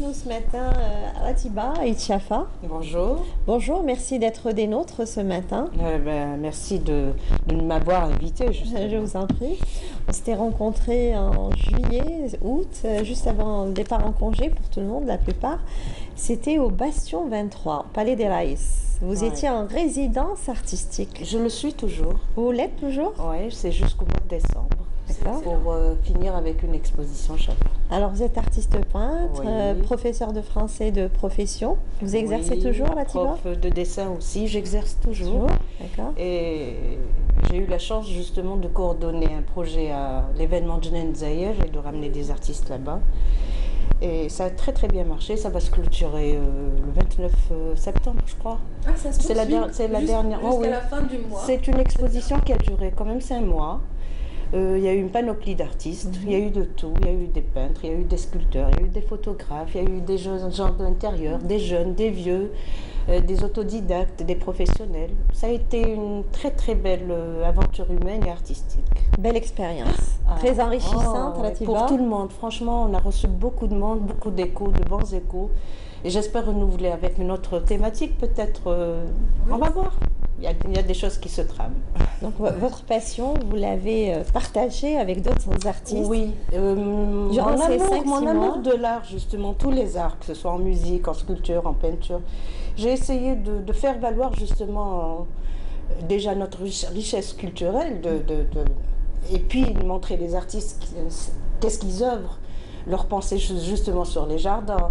nous ce matin Ratiba et Tchafa. Bonjour. Bonjour, merci d'être des nôtres ce matin. Merci de m'avoir invité. Je vous en prie. On s'était rencontrés en juillet, août, juste avant le départ en congé pour tout le monde, la plupart. C'était au Bastion 23, au Palais des Raïs. Vous étiez en résidence artistique. Je le suis toujours. Vous l'êtes toujours? Oui, c'est jusqu'au mois de décembre. Pour finir avec une exposition chaque fois. Alors vous êtes artiste peintre, oui. Professeur de français de profession. Vous exercez toujours là, Tiba? Prof de dessin aussi, j'exerce toujours. D'accord. Et j'ai eu la chance justement de coordonner un projet à l'événement Jnen Zahir et de ramener des artistes là-bas. Et ça a très très bien marché, ça va se clôturer le 29 septembre je crois. Ah, ça se c'est la dernière. Jusqu'à la fin du mois. C'est une exposition qui a duré quand même 5 mois. Il y a eu une panoplie d'artistes, il y a eu de tout, il y a eu des peintres, il y a eu des sculpteurs, il y a eu des photographes, il y a eu des gens de l'intérieur, des jeunes, des vieux, des autodidactes, des professionnels. Ça a été une très très belle aventure humaine et artistique. Belle expérience, très enrichissante à la Tiba. Pour tout le monde, franchement, on a reçu beaucoup de monde, beaucoup d'échos, de bons échos. Et j'espère renouveler avec une autre thématique, peut-être, on va voir. Il y a des choses qui se trament. Donc votre passion, vous l'avez partagée avec d'autres artistes? Oui, durant ces 5-6 mon mois. amour de l'art, justement, tous les arts, que ce soit en musique, en sculpture, en peinture. J'ai essayé de faire valoir justement déjà notre richesse culturelle, et puis montrer les artistes qu'est-ce qu'ils œuvrent, leur pensée justement sur les jardins.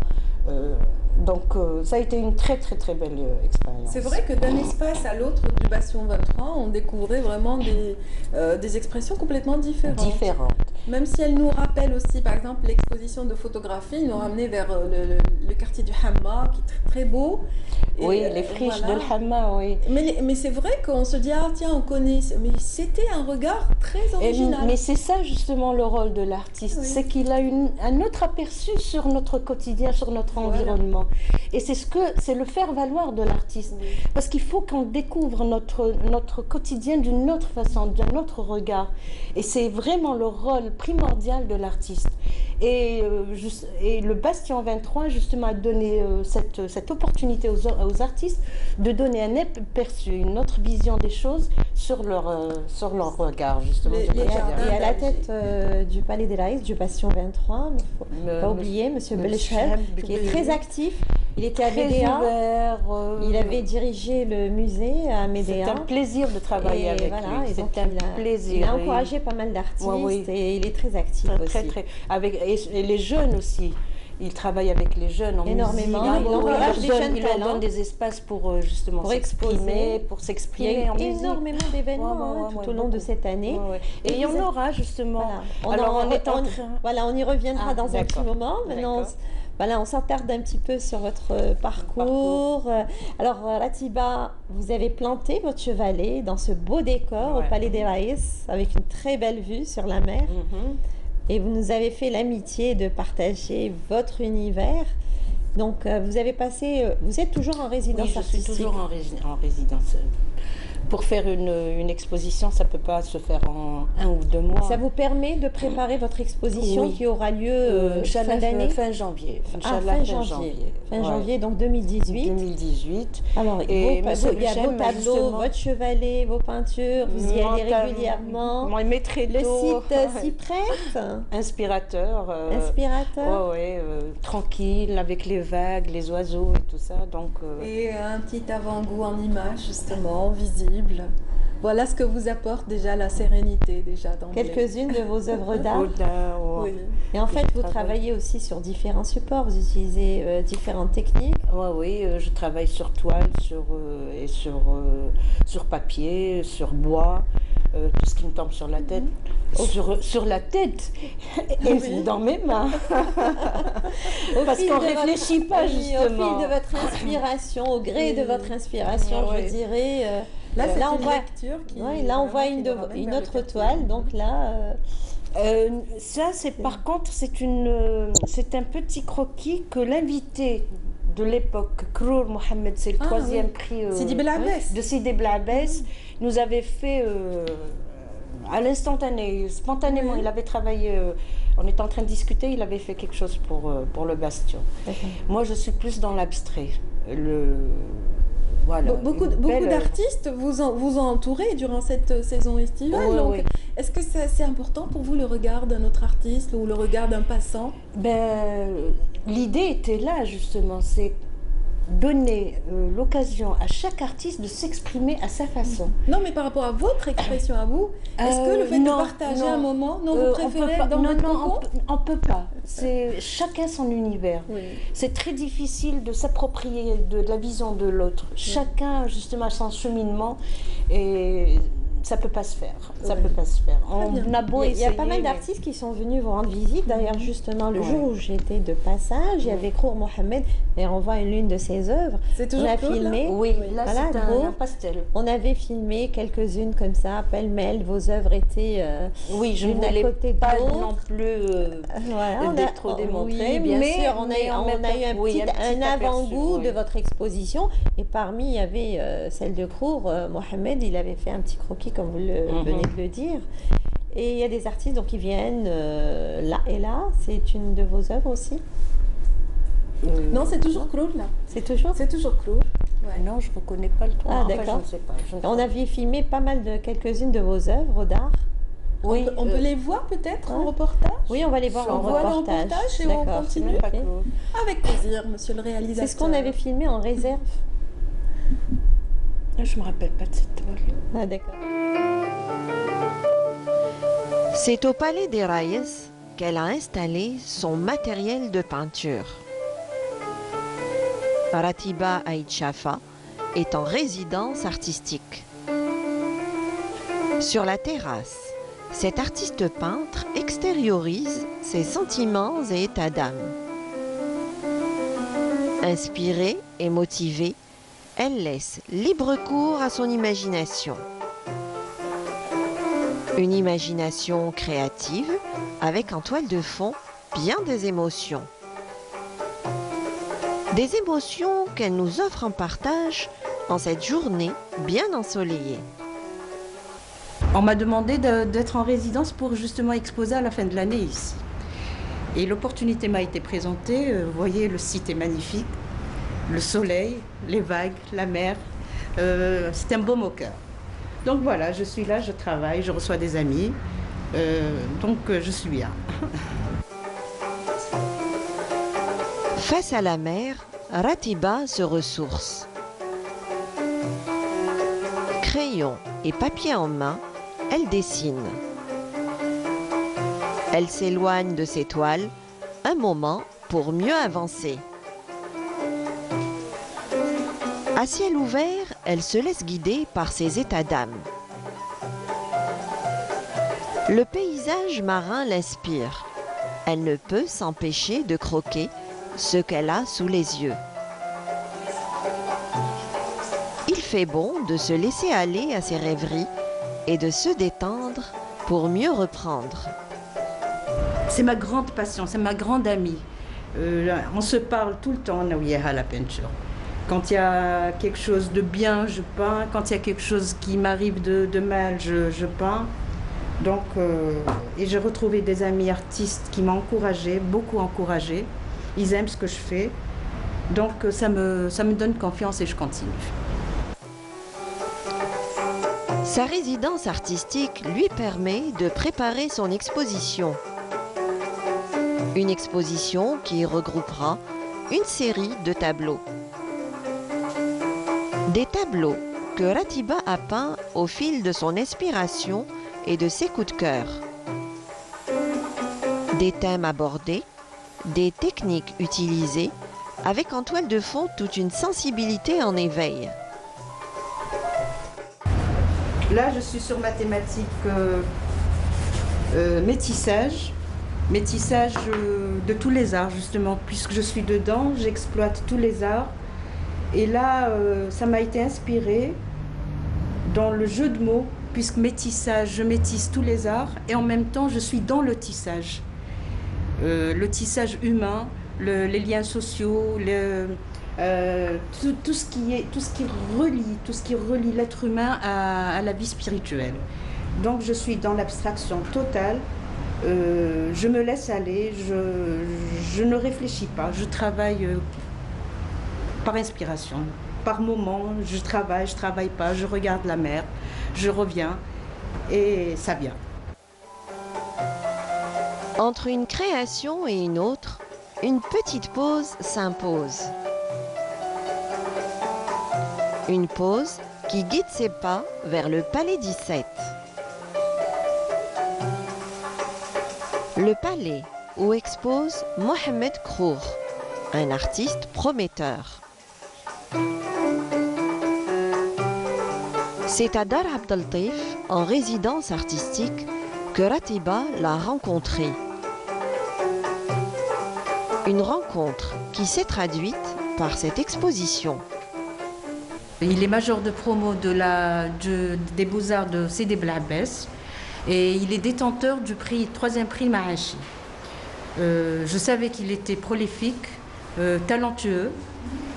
Donc ça a été une très très très belle expérience. C'est vrai que d'un espace à l'autre du Bastion 23, on découvrait vraiment des expressions complètement différentes. Même si elles nous rappellent aussi, par exemple, l'exposition de photographie, nous ramenait vers le quartier du Hamma, qui est très, très beau. Et oui, les friches de l'Hamma, oui. Mais c'est vrai qu'on se dit, ah tiens, on connaît, mais c'était un regard très original. Mais c'est ça justement le rôle de l'artiste, c'est qu'il a un autre aperçu sur notre quotidien, sur notre environnement. Et c'est le faire valoir de l'artiste. Parce qu'il faut qu'on découvre notre quotidien d'une autre façon, d'un autre regard. Et c'est vraiment le rôle primordial de l'artiste. Et le Bastion 23 justement a donné cette opportunité aux artistes de donner un aperçu, une autre vision des choses sur leur regard justement. Et à la tête du Palais des Raïs, du Bastion 23, il ne faut pas oublier M. Belcheb, qui est très actif. Il était à Médéa, il avait dirigé le musée à Médéa. C'est un plaisir de travailler avec lui. C'est un plaisir. Il a encouragé pas mal d'artistes et il est très actif aussi. Et les jeunes aussi. Il travaille avec les jeunes en énormément. Musique. Il leur donne des espaces pour justement s'exprimer, pour s'exprimer en musique. Il y a eu énormément d'événements tout au long de cette année. Et il y en aura justement. On y reviendra dans un petit moment. Maintenant, on s'attarde un petit peu sur votre parcours. Alors, Ratiba, vous avez planté votre chevalet dans ce beau décor au Palais des Raïs, avec une très belle vue sur la mer. Et vous nous avez fait l'amitié de partager votre univers. Donc, vous êtes toujours en résidence artistique? Je suis toujours en résidence. Pour faire une exposition, ça ne peut pas se faire en 1 ou 2 mois. Ça vous permet de préparer votre exposition qui aura lieu fin d'année? Fin janvier. Fin janvier, donc 2018. Alors, il y a vos tableaux, votre chevalet, vos peintures, vous y allez régulièrement. Le site s'y prête? Inspirateur. Tranquille, avec les vagues, les oiseaux et tout ça. Donc, et un petit avant-goût en images, justement, visible. Voilà ce que vous apporte déjà la sérénité dans quelques-unes de vos œuvres d'art. Et en fait, vous travaillez aussi sur différents supports, vous utilisez différentes techniques. Oui, je travaille sur toile, sur papier, sur bois, tout ce qui me tombe sur la tête. Sur la tête et dans mes mains. Parce qu'on ne réfléchit pas justement. Au fil de votre inspiration, au gré de votre inspiration, je dirais. Là, on voit une autre toile, donc là... ça, par contre, c'est un petit croquis que l'invité de l'époque, Krour Mohamed, c'est le 3e prix de Sidi Blabès, nous avait fait à l'instantané, spontanément. Il avait travaillé On était en train de discuter, il avait fait quelque chose pour le Bastion. Moi, je suis plus dans l'abstrait. Voilà, beaucoup d'artistes vous ont entouré durant cette saison estivale. Oui. Est-ce que c'est important pour vous le regard d'un autre artiste ou le regard d'un passant? L'idée était là, justement. C'est donner l'occasion à chaque artiste de s'exprimer à sa façon. Non, mais par rapport à votre expression à vous, est-ce que le fait de partager un moment, vous préférez dans votre cocon? On ne peut pas. C'est chacun son univers. Oui. C'est très difficile de s'approprier de la vision de l'autre. Chacun, justement, a son cheminement et ça ne peut pas se faire. Ça peut pas se faire. On a beau essayer. Il y a pas mal d'artistes qui sont venus vous rendre visite. D'ailleurs, justement, le jour où j'étais de passage, il y avait Krour Mohamed et on voit une de ses œuvres. C'est toujours on a filmé. Là oui, là c'est un pastel. On avait filmé quelques-unes comme ça, pêle-mêle. Vos œuvres étaient je ne voulais pas non plus trop démontrer. Oui, bien sûr, on a eu un avant-goût de votre exposition. Et parmi, il y avait celle de Krour Mohamed. Il avait fait un petit croquis comme vous venez de le dire. Et il y a des artistes donc, qui viennent là et là. C'est une de vos œuvres aussi? Non, c'est toujours Krour là. C'est toujours Krour. Ouais. Non, je ne reconnais pas le tour. Ah, d'accord. Je ne sais pas. On avait filmé pas mal de quelques-unes de vos œuvres d'art. Oui, on peut les voir peut-être en reportage? Oui, on va les voir en reportage. Et on continue. Avec plaisir, monsieur le réalisateur. C'est ce qu'on avait filmé en réserve. Je ne me rappelle pas de cette toile. Ah, d'accord. C'est au Palais des Rayes qu'elle a installé son matériel de peinture. Ratiba Aïd Chafa est en résidence artistique. Sur la terrasse, cet artiste peintre extériorise ses sentiments et états d'âme. Inspirée et motivée, elle laisse libre cours à son imagination. Une imagination créative avec en toile de fond bien des émotions. Des émotions qu'elle nous offre en partage en cette journée bien ensoleillée. On m'a demandé d'être en résidence pour justement exposer à la fin de l'année ici. Et l'opportunité m'a été présentée. Vous voyez, le site est magnifique. Le soleil, les vagues, la mer. C'est un baume au cœur. Donc voilà, je suis là, je travaille, je reçois des amis. Donc je suis bien. Face à la mer, Ratiba se ressource. Crayon et papier en main, elle dessine. Elle s'éloigne de ses toiles un moment pour mieux avancer. À ciel ouvert, elle se laisse guider par ses états d'âme. Le paysage marin l'inspire. Elle ne peut s'empêcher de croquer ce qu'elle a sous les yeux. Il fait bon de se laisser aller à ses rêveries et de se détendre pour mieux reprendre. C'est ma grande passion, c'est ma grande amie. On se parle tout le temps, Naouia, à la peinture. Quand il y a quelque chose de bien, je peins. Quand il y a quelque chose qui m'arrive de mal, je peins. Donc, et j'ai retrouvé des amis artistes qui m'ont encouragée, beaucoup encouragée. Ils aiment ce que je fais. Donc, ça me donne confiance et je continue. Sa résidence artistique lui permet de préparer son exposition. Une exposition qui regroupera une série de tableaux. Des tableaux que Ratiba a peints au fil de son inspiration et de ses coups de cœur. Des thèmes abordés, des techniques utilisées, avec en toile de fond toute une sensibilité en éveil. Là, je suis sur ma thématique métissage. Métissage de tous les arts, justement. Puisque je suis dedans, j'exploite tous les arts. Et là, ça m'a été inspiré dans le jeu de mots, puisque métissage, je métisse tous les arts. Et en même temps, je suis dans le tissage. Le tissage humain, les liens sociaux, tout ce qui relie l'être humain à la vie spirituelle. Donc je suis dans l'abstraction totale Je me laisse aller, je ne réfléchis pas, je travaille par inspiration. Par moment, je travaille pas, je regarde la mer, je reviens et ça vient. Entre une création et une autre, une petite pause s'impose. Une pause qui guide ses pas vers le Palais 17. Le palais où expose Mohamed Krour, un artiste prometteur. C'est à Dar Abd el-Latif, en résidence artistique, que Ratiba l'a rencontré. Une rencontre qui s'est traduite par cette exposition. Il est major de promo des Beaux-Arts de Sidi Bel Abbès et il est détenteur du troisième prix Maachi. Je savais qu'il était prolifique, talentueux,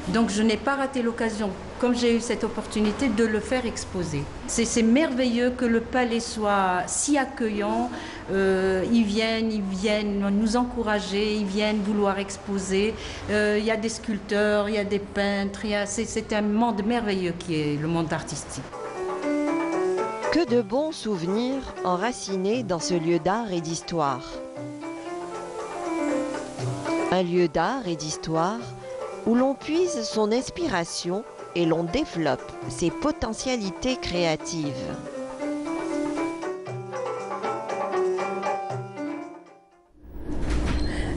donc je n'ai pas raté l'occasion, comme j'ai eu cette opportunité, de le faire exposer. C'est merveilleux que le palais soit si accueillant. Ils viennent nous encourager, ils viennent vouloir exposer. Il y a des sculpteurs, il y a des peintres, c'est un monde merveilleux qui est le monde artistique. Que de bons souvenirs enracinés dans ce lieu d'art et d'histoire. Un lieu d'art et d'histoire où l'on puise son inspiration et l'on développe ses potentialités créatives.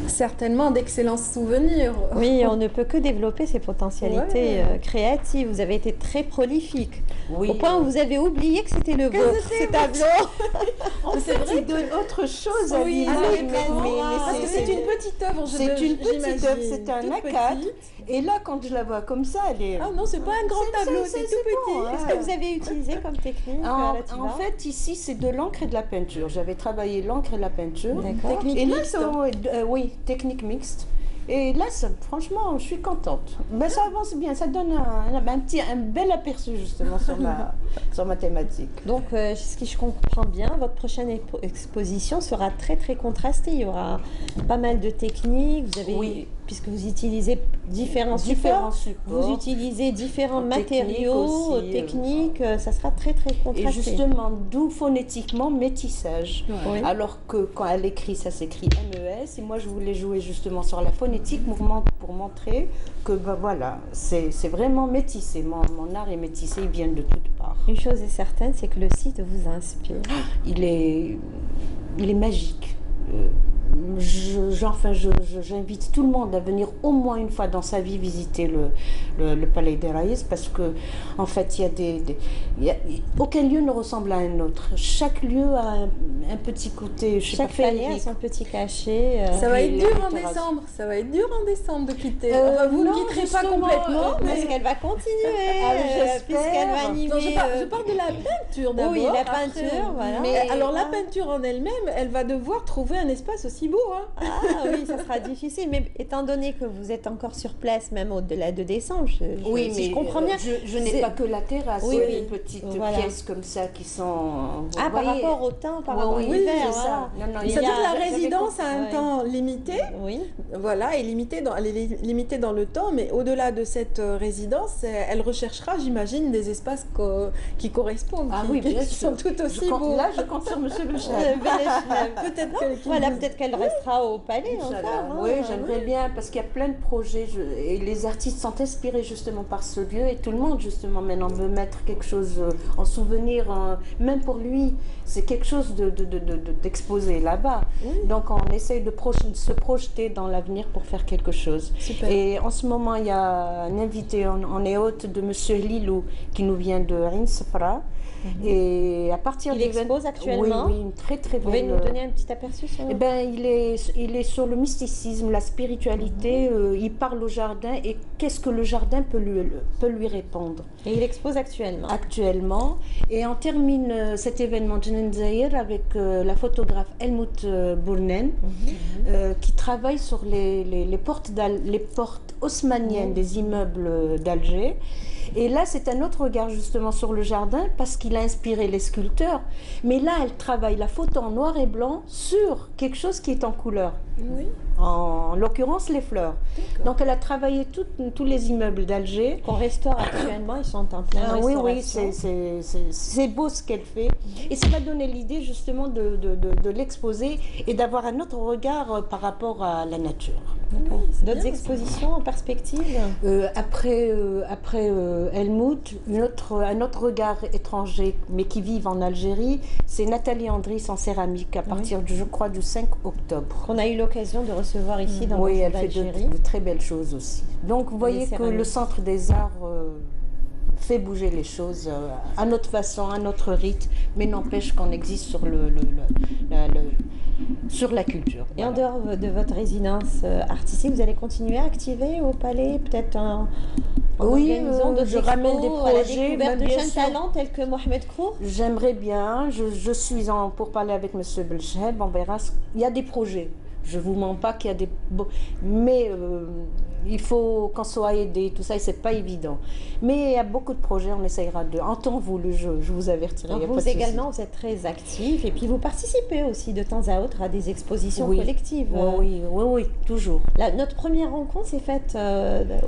Certainement d'excellents souvenirs. Oui, on ne peut que développer ses potentialités créatives. Vous avez été très prolifique. Oui, au point où vous avez oublié que c'était le vôtre, ces tableaux. C'est vrai, il donne autre chose à l'image. Mais c'est une petite œuvre. C'est une petite œuvre, c'est un A4. Et là, quand je la vois comme ça, elle est... Ah non, c'est pas un grand tableau, c'est tout petit. Bon, qu'est-ce que vous avez utilisé comme technique en fait, ici, c'est de l'encre et de la peinture. J'avais travaillé l'encre et la peinture. D'accord. Technique mixte. Oui, technique mixte. Et là, franchement, je suis contente. Ben, ça avance bien, ça donne un bel aperçu justement sur ma thématique. Donc, si je comprends bien, votre prochaine exposition sera très très contrastée. Il y aura pas mal de techniques. Vous avez, puisque vous utilisez différents supports, vous utilisez différents matériaux, techniques. Ça sera très très contrasté. Et justement, d'où phonétiquement métissage. Oui. Alors que quand elle écrit, ça s'écrit MES. Et moi, je voulais jouer justement sur la phonétique pour montrer que voilà, c'est vraiment métissé. Mon art est métissé, il vient de toutes parts. Une chose est certaine, c'est que le site vous inspire. Il est magique. J'invite tout le monde à venir au moins une fois dans sa vie visiter le Palais des Raïs parce que en fait aucun lieu ne ressemble à un autre. Chaque lieu a un petit côté. Chaque palais a son petit cachet. Ça va être dur en décembre. Ça va être dur en décembre de quitter. Vous ne quitterez pas complètement, parce qu'elle va continuer, puisqu'elle va animer. Non, je parle de la peinture d'abord. Oui, la peinture, voilà. Mais alors la peinture en elle-même, elle va devoir trouver un espace aussi beau. Hein. Ah oui, ça sera difficile. Mais étant donné que vous êtes encore sur place, même au-delà de décembre, je comprends bien. Je n'ai pas que la terrasse, des petites pièces comme ça qui sont. Par rapport au temps, par rapport à l'hiver. Ça. C'est-à-dire que la résidence a un temps limité. Oui. Voilà, et elle est limitée dans le temps, mais au-delà de cette résidence, elle recherchera, j'imagine, des espaces qui correspondent, qui sont tout aussi beaux. Là, je compte sur Monsieur Belchab. Peut-être qu'elle restera au palais encore. Oui, j'aimerais bien, parce qu'il y a plein de projets et les artistes sont inspirés justement par ce lieu et tout le monde justement maintenant veut mettre quelque chose en souvenir, même pour lui, c'est quelque chose d'exposé là-bas. Oui. Donc on essaye de se projeter dans l'avenir pour faire quelque chose. Super. Et en ce moment, il y a un invité en hôte de Monsieur Lilou qui nous vient de Ain Safra. Et à partir il expose actuellement. Oui, une très très belle. Vous pouvez nous donner un petit aperçu sur. Il est sur le mysticisme, la spiritualité. Il parle au jardin et qu'est-ce que le jardin peut lui répondre. Et il expose actuellement. Actuellement. Et on termine cet événement Djenan Zahir avec la photographe Helmut Bournen qui travaille sur les portes haussmanniennes des immeubles d'Alger. Et là, c'est un autre regard justement sur le jardin parce qu'il a inspiré les sculpteurs. Mais là, elle travaille la photo en noir et blanc sur quelque chose qui est en couleur. Oui. En l'occurrence, les fleurs. Donc, elle a travaillé tous les immeubles d'Alger. Qu'on restaure actuellement, ils sont en pleine restauration. Oui, c'est beau ce qu'elle fait. Et ça m'a donné l'idée justement de l'exposer et d'avoir un autre regard par rapport à la nature. Oui, d'autres expositions en perspective Après Helmut, un autre regard étranger, mais qui vit en Algérie, c'est Nathalie Andris en céramique à partir, je crois, du 5 octobre. Qu'on a eu l'occasion de recevoir ici dans Oui, elle fait de très belles choses aussi. Donc vous voyez que le Centre des Arts fait bouger les choses à notre façon, à notre rythme, mais n'empêche qu'on existe sur la culture. Et en dehors de votre résidence artistique, vous allez continuer à activer au Palais, peut-être en organisant d'autres je ramène des projets, la découverte de jeunes talents tels que Mohamed Krou. J'aimerais bien, je suis pour parler avec M. Belcheb, on verra, il y a des projets. Je ne vous mens pas qu'il y a des... Mais il faut qu'on soit aidé, tout ça, et ce n'est pas évident. Mais il y a beaucoup de projets, on essayera de... En temps voulu, je vous avertirai. Donc vous également, vous êtes très actifs, et puis vous participez aussi de temps à autre à des expositions collectives. Oui, toujours. Notre première rencontre s'est faite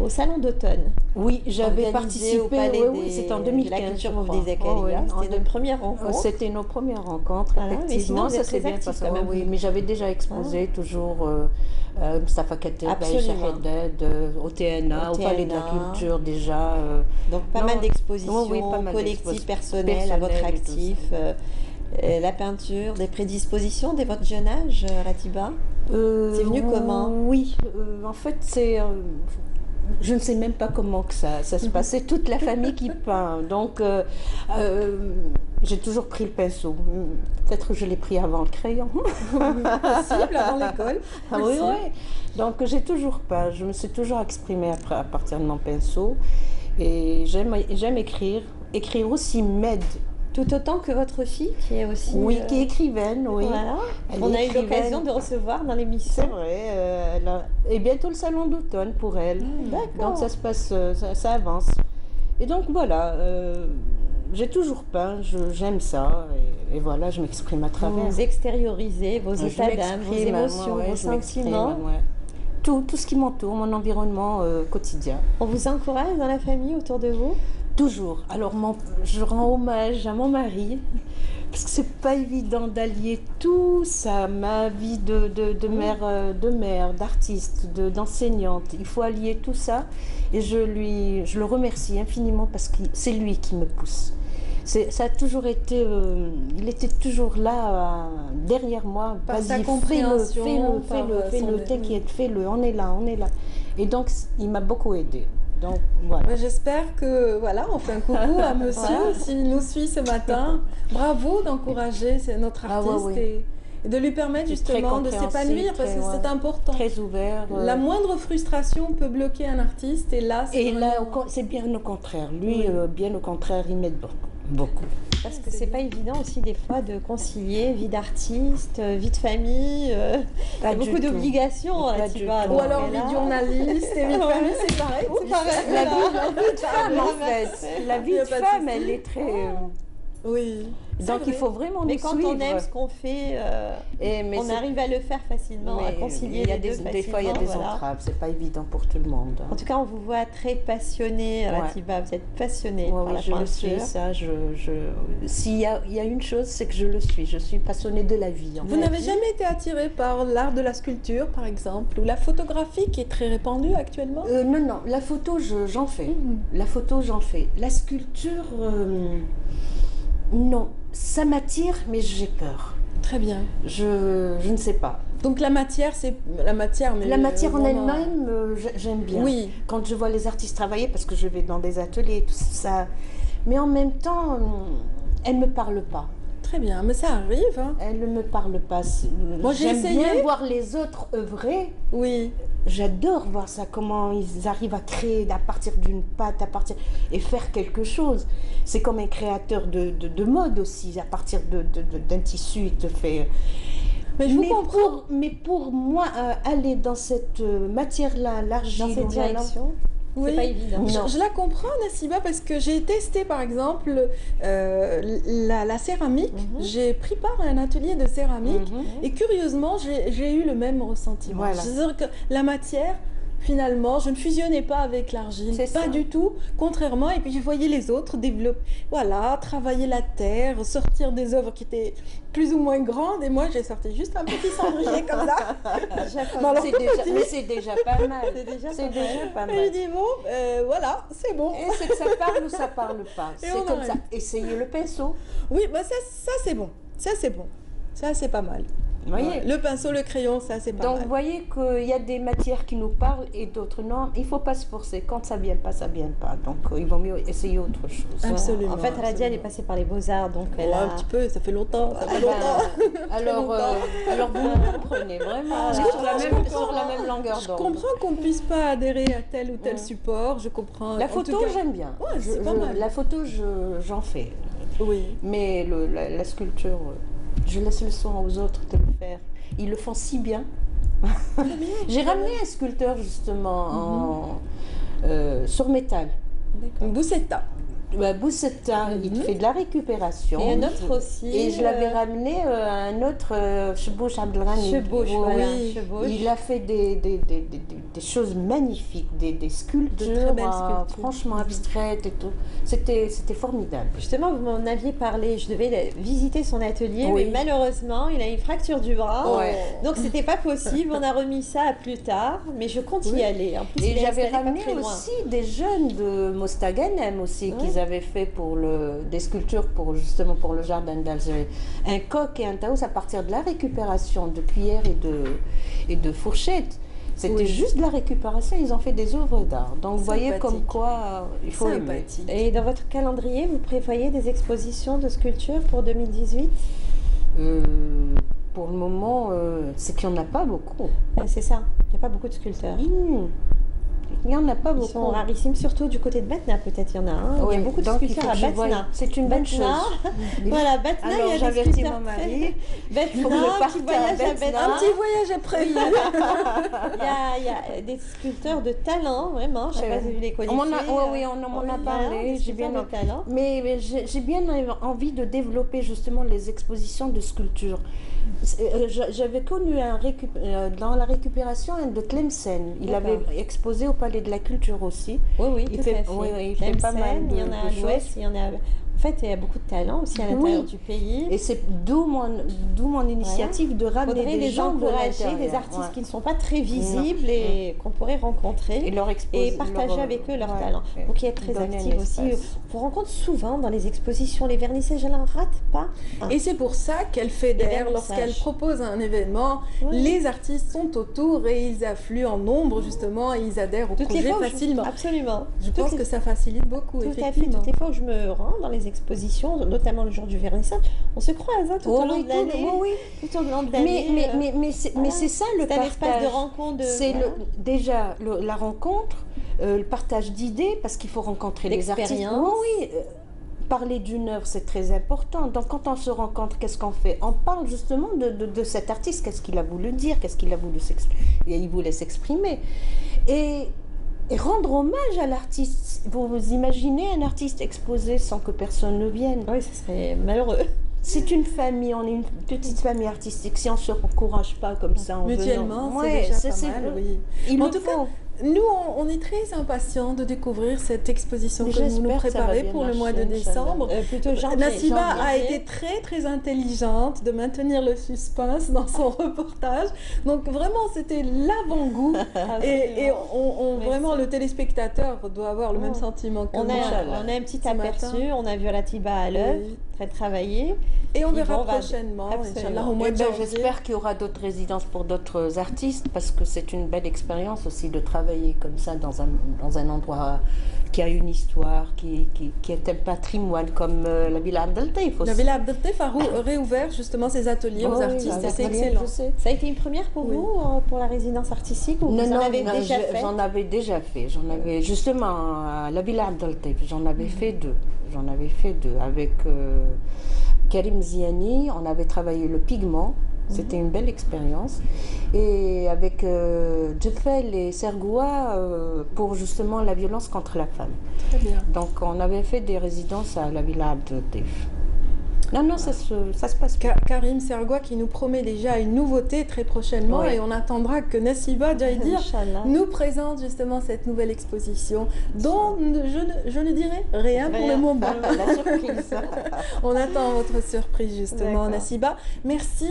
au Salon d'automne. Oui, j'avais participé au Palais c'était en 2015. La culture Mauve des Zakaria. C'était notre première rencontre. C'était nos premières rencontres, effectivement. Ça s'est bien passé. Oui, mais j'avais déjà exposé toujours Mustafa Kateb, Aïcha Haddad, au TNA, au Palais de la Culture déjà. Donc pas mal d'expositions collectives, personnelles à votre actif. La peinture, des prédispositions dès votre jeune âge, Ratiba c'est venu comment? Oui, en fait c'est... je ne sais même pas comment que ça se passe. C'est toute la famille qui peint. Donc, j'ai toujours pris le pinceau. Peut-être que je l'ai pris avant le crayon. Possible, avant l'école. Oui. Donc, j'ai toujours peint. Je me suis toujours exprimée à partir de mon pinceau. Et j'aime écrire. Écrire aussi m'aide. Tout autant que votre fille, qui est aussi... Oui, qui est écrivaine, oui. Voilà. On a eu l'occasion de recevoir dans l'émission. C'est vrai. Et bientôt le salon d'automne pour elle. D'accord. Donc ça se passe, ça avance. Et donc voilà, j'ai toujours peint, j'aime ça. Et voilà, je m'exprime à travers. Vous extériorisez vos états d'âme, vos émotions, vos sentiments. Tout ce qui m'entoure, mon environnement quotidien. On vous encourage dans la famille, autour de vous? Toujours. Alors, je rends hommage à mon mari, parce que c'est pas évident d'allier tout ça, ma vie de mère, d'artiste, d'enseignante. Il faut allier tout ça, et je le remercie infiniment parce que c'est lui qui me pousse. Ça a toujours été, il était toujours là, derrière moi. Par sa compréhension, fais-le, t'inquiète, fais-le, on est là. Et donc, il m'a beaucoup aidée. Donc, voilà. J'espère que, on fait un coucou à monsieur, s'il nous suit ce matin. Bravo d'encourager notre artiste et de lui permettre justement de s'épanouir, parce que c'est important. Très ouvert. La moindre frustration peut bloquer un artiste, et là, c'est bien au contraire. Lui, bien au contraire, il m'aide beaucoup. Parce que c'est pas évident aussi des fois de concilier vie d'artiste, vie de famille, beaucoup d'obligations. Ou alors vie de journaliste et vie de famille, c'est pareil. La vie de femme en fait. La vie de femme, elle est très... Oui. Donc il faut vraiment nous suivre. Mais quand on aime ce qu'on fait, on arrive à le faire facilement, à concilier les deux facilement. Des fois, il y a des entraves, c'est pas évident pour tout le monde. En tout cas, on vous voit très passionnée, Ratiba. Vous êtes passionnée par la peinture. Je le suis, ça. S'il y a une chose, c'est que je le suis. Je suis passionnée de la vie. Vous n'avez jamais été attirée par l'art de la sculpture, par exemple, ou la photographie qui est très répandue actuellement? Non. La photo, j'en fais. La photo, j'en fais. La sculpture... non, ça m'attire, mais j'ai peur. Très bien. Je ne sais pas. Donc la matière, c'est la matière, mais la matière en elle-même, j'aime bien. Oui. Quand je vois les artistes travailler, parce que je vais dans des ateliers, tout ça. Mais en même temps, elle me parle pas. Très bien, mais ça arrive. Hein. Elle ne me parle pas. Moi, j'aime bien voir les autres œuvrer. Oui. J'adore voir ça, comment ils arrivent à créer à partir d'une pâte, et faire quelque chose. C'est comme un créateur de mode aussi, à partir d'un tissu, il te fait... Mais je vous comprends. Mais pour moi, aller dans cette matière-là, l'argile... Dans cette direction. Oui. C'est pas évident. Je la comprends, Nassiba, parce que j'ai testé par exemple la céramique. J'ai pris part à un atelier de céramique et curieusement, j'ai eu le même ressentiment. Voilà. C'est-à-dire que la matière, finalement, je ne fusionnais pas avec l'argile, pas du tout, contrairement. Et puis je voyais les autres développer, voilà, travailler la terre, sortir des œuvres qui étaient plus ou moins grandes. Et moi, j'ai sorti juste un petit cendrier comme ça. Mais c'est déjà pas mal. C'est déjà pas mal. Et je dis bon, voilà, c'est bon. Et c'est que ça parle ou ça parle pas. C'est comme ça. Essayez le pinceau. Oui, bah ça c'est bon. Ça c'est bon. Ça c'est pas mal. Voyez. Le pinceau, le crayon, ça c'est pas mal. Donc vous voyez qu'il y a des matières qui nous parlent et d'autres non. Il ne faut pas se forcer. Quand ça ne vient pas, ça ne vient pas. Donc il vaut mieux essayer autre chose. Absolument. En fait, Radia, elle est passée par les Beaux-Arts, donc elle a... un petit peu, ça fait longtemps. Alors vous me comprenez vraiment. Sur la même longueur d'onde. Je comprends qu'on ne puisse pas adhérer à tel ou tel support. Je comprends. La photo, j'aime bien. Ouais, c'est pas mal. La photo, j'en fais. Oui. Mais la sculpture... Je laisse le soin aux autres de le faire. Ils le font si bien. J'ai ramené un sculpteur justement sur métal. Boussetta. Boussetta, il fait de la récrécupération. Et un autre aussi. Et je l'avais ramené à un autre, Chebouch Abdelghani. Chebouch, voilà. Il a fait des choses magnifiques, des sculptures, de très belles sculptures. Franchement abstraites et tout. C'était formidable. Justement, vous m'en aviez parlé, je devais visiter son atelier, mais malheureusement, il a une fracture du bras. Ouais. Donc, c'était pas possible. On a remis ça à plus tard, mais je compte y aller. En plus, et j'avais ramené aussi des jeunes de Mostaganem aussi, qu'ils avaient fait des sculptures justement pour le jardin d'Algérie. Un coq et un taous à partir de la récupération de cuillères et de fourchettes. C'était juste de la récupération, ils ont fait des œuvres d'art. Donc vous voyez comme quoi il faut aimer. Et dans votre calendrier, vous prévoyez des expositions de sculpture pour 2018 ? Pour le moment, c'est qu'il n'y en a pas beaucoup. C'est ça, il n'y a pas beaucoup de sculpteurs. Il n'y en a pas beaucoup. Ils sont rarissimes, surtout du côté de Batna, peut-être il y en a un. Il y a beaucoup de sculpteurs à Batna. C'est une bonne chose. Voilà, Batna, il y a des sculpteurs. Mon mari. Batna, qui voyage à Batna. Un petit voyage est prévu. Il y a des sculpteurs de talent, vraiment. Je ne sais pas si vous les connaissez. On m'en a parlé. J'ai bien talent. Mais j'ai bien envie de développer justement les expositions de sculpture. J'avais connu dans la récupération de Tlemcen. Il avait exposé au Palais de la Culture aussi. Oui, il fait pas mal il y en a à l'ouest, il y en a... En fait, il y a beaucoup de talents aussi à l'intérieur du pays. Et c'est d'où mon initiative de ramener des gens de l'intérieur. Des artistes qui ne sont pas très visibles et qu'on pourrait rencontrer et partager avec eux leurs talents. Donc, il est très actif aussi. On vous rencontre souvent dans les expositions, les vernissages, elle n'en rate pas. Et c'est pour ça qu'elle fédère, lorsqu'elle propose un événement, les artistes sont autour et ils affluent en nombre justement et ils adhèrent au projet facilement. Absolument. Je pense que ça facilite beaucoup, effectivement. Toutes les fois où je me rends dans les expositions, notamment le jour du vernissage, on se croise tout au long de l'année. Tout au long de l'année. Mais c'est ça le partage. C'est un espace de rencontre. C'est déjà la rencontre, le partage d'idées, parce qu'il faut rencontrer les artistes. Parler d'une œuvre, c'est très important. Donc, quand on se rencontre, qu'est-ce qu'on fait? On parle justement de cet artiste. Qu'est-ce qu'il a voulu dire? Qu'est-ce qu'il a voulu s'exprimer? Il voulait s'exprimer. Et rendre hommage à l'artiste. Vous imaginez un artiste exposé sans que personne ne vienne? Oui, ce serait malheureux. C'est une famille, on est une petite famille artistique. Si on ne se encourage pas comme ça, mutuellement, c'est déjà pas mal, oui. En tout cas, nous, on est très impatients de découvrir cette exposition que vous nous préparez pour le mois de décembre. Plutôt janvier. Nassiba a été très, très intelligente de maintenir le suspense dans son reportage. Donc, vraiment, c'était l'avant-goût. et vraiment, le téléspectateur doit avoir le même sentiment que moi. On a un petit aperçu, on a vu Ratiba à l'œuvre, très travaillée. Et on verra prochainement, Inch'Allah, au mois de janvier. J'espère qu'il y aura d'autres résidences pour d'autres artistes, parce que c'est une belle expérience aussi de travailler comme ça dans un endroit qui a une histoire, qui est un patrimoine comme la Villa Abdeltaïf aussi. La Villa Abdeltaïf a réouvert justement ses ateliers aux artistes, c'est excellent. Ça a été une première pour vous, pour la résidence artistique, ou vous en avez déjà fait? J'en avais déjà fait. Justement, à la Villa Abdeltaïf, j'en avais fait deux. Avec Karim Ziani, on avait travaillé le pigment. C'était une belle expérience. Et avec Djefel et Sergoua pour justement la violence contre la femme. Très bien. Donc on avait fait des résidences à la villa de Def. Non, ça se passe bien. Karim Sergoua qui nous promet déjà une nouveauté très prochainement, et on attendra que Nasiba Jaïdir nous présente justement cette nouvelle exposition dont je ne dirai rien pour le moment. La surprise. On attend votre surprise justement, Nasiba. Merci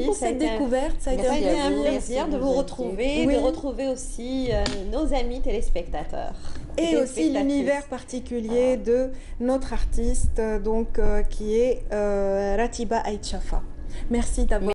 pour cette découverte. Ça a été un plaisir de vous retrouver, de retrouver aussi nos amis téléspectateurs. Et aussi l'univers particulier de notre artiste, donc qui est Ratiba Aït Chafa. Merci d'avoir